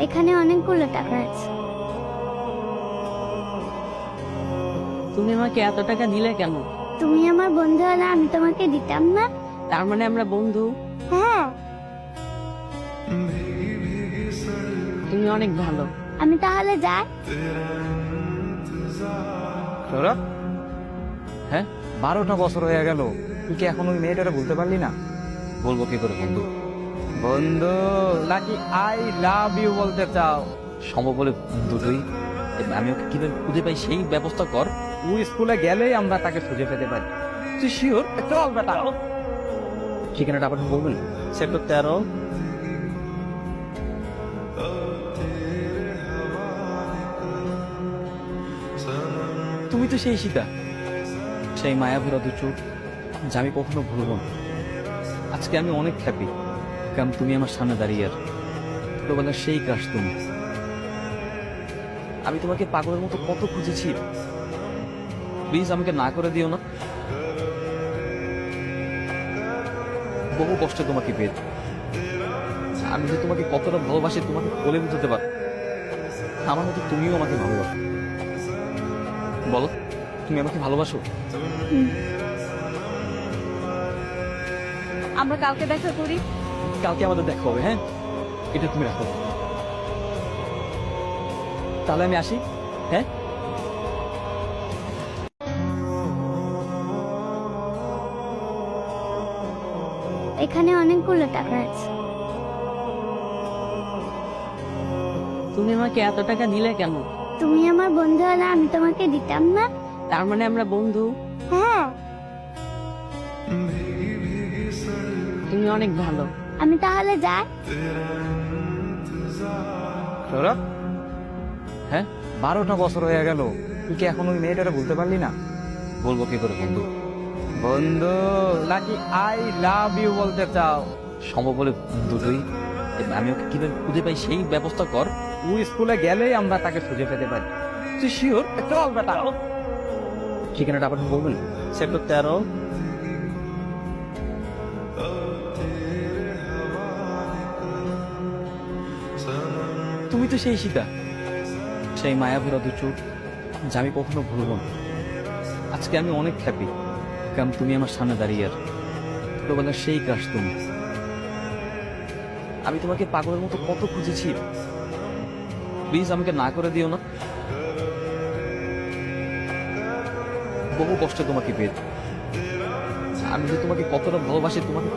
এখানে অনেকগুলো টাকা আছে। তুমি আমাকে এত টাকা দিলে কেন? তুমি আমার বন্ধু হলে আমি তোমাকে দিতাম না? তার মানে আমরা বন্ধু? হ্যাঁ। তুমি অনেক ভালো। আমি তাহলে যাই। সৌরভ, হ্যাঁ 12টা বছর হয়ে গেল, তুই কি এখন ওই মেয়েটারে বলতে পারলি না? বলবো কি করে বন্ধু? বন্ধু নাকি আই লাভ ইউ বলতে চাও? সম্ভব বলে দুটোই। আমি ওকে কিভাবে খুঁজে পাই সেই ব্যবস্থা কর। তুই স্কুলে গেলেই আমরা তাকে খুঁজে পেতে পারি। তুই শিওর? চল বেটা। ঠিকানাটা আবার বলবেন? সেক্টর 13। তুমি তো সেই সীতা, সেই মায়া ভরা দু চোখ যা আমি কখনো ভুলবো না। আজকে আমি অনেক হ্যাপি, কারণ তুমি আমার সামনে দাঁড়িয়ে আর ছোটবেলার সেই ক্রাশ তুমি। আমি তোমাকে পাগলের মতো কত খুঁজেছি, প্লিজ আমাকে না করে দিও না। বহু কষ্টে তোমাকে পেয়ে আমি যে তোমাকে কতটা ভালোবাসি তোমাকে বলে বুঝতে পার। আমার মতো তুমিও আমাকে ভালোবাসো। বলো, তুমি আমাকে ভালোবাসো? আমরা কালকে দেখা করি। কালকে আমাদের দেখা হবে, হ্যাঁ? এটা তুমি রাখো। তাহলে আমি আসি, হ্যাঁ? এখানে অনেকগুলো টাকা আছে। তুমি আমাকে এত টাকা দিলে কেন? তুমি আমার বন্ধু হলে আমি তোমাকে দিতাম না? তার মানে আমরা বন্ধু? হ্যাঁ। তুমি অনেক ভালো। আমি তাহলে যাই। সৌরভ, হ্যাঁ? 12টা বছর হয়ে গেল, তুই কি এখন ওই মেয়েটারে বলতে পারলি না? বলবো কি করে বন্ধু? বন্ধু নাকি আই লাভ ইউ বলতে চাও? সম্ভব বলে দুটোই। আমি ওকে কিভাবে খুঁজে পাই সেই ব্যবস্থা কর। তুই স্কুলে গেলেই আমরা তাকে খুঁজে পেতে পারি। তুই শিওর? চল বেটা। ঠিকানাটা আবার বলবেন? সেক্টর 13। তুমি তো সেই সীতা, সেই মায়া ভরা দু চোখ যা আমি কখনো ভুলবো না। আজকে আমি অনেক হ্যাপি, কারণ তুমি আমার সামনে দাঁড়িয়ে আর ছোটবেলার সেই ক্রাশ তুমি। আমি তোমাকে পাগলের মতো কত খুঁজেছি, প্লিজ আমাকে না করে দিও না। বহু কষ্টে তোমাকে পেয়ে আমি যে তোমাকে কতটা ভালোবাসি তোমাকে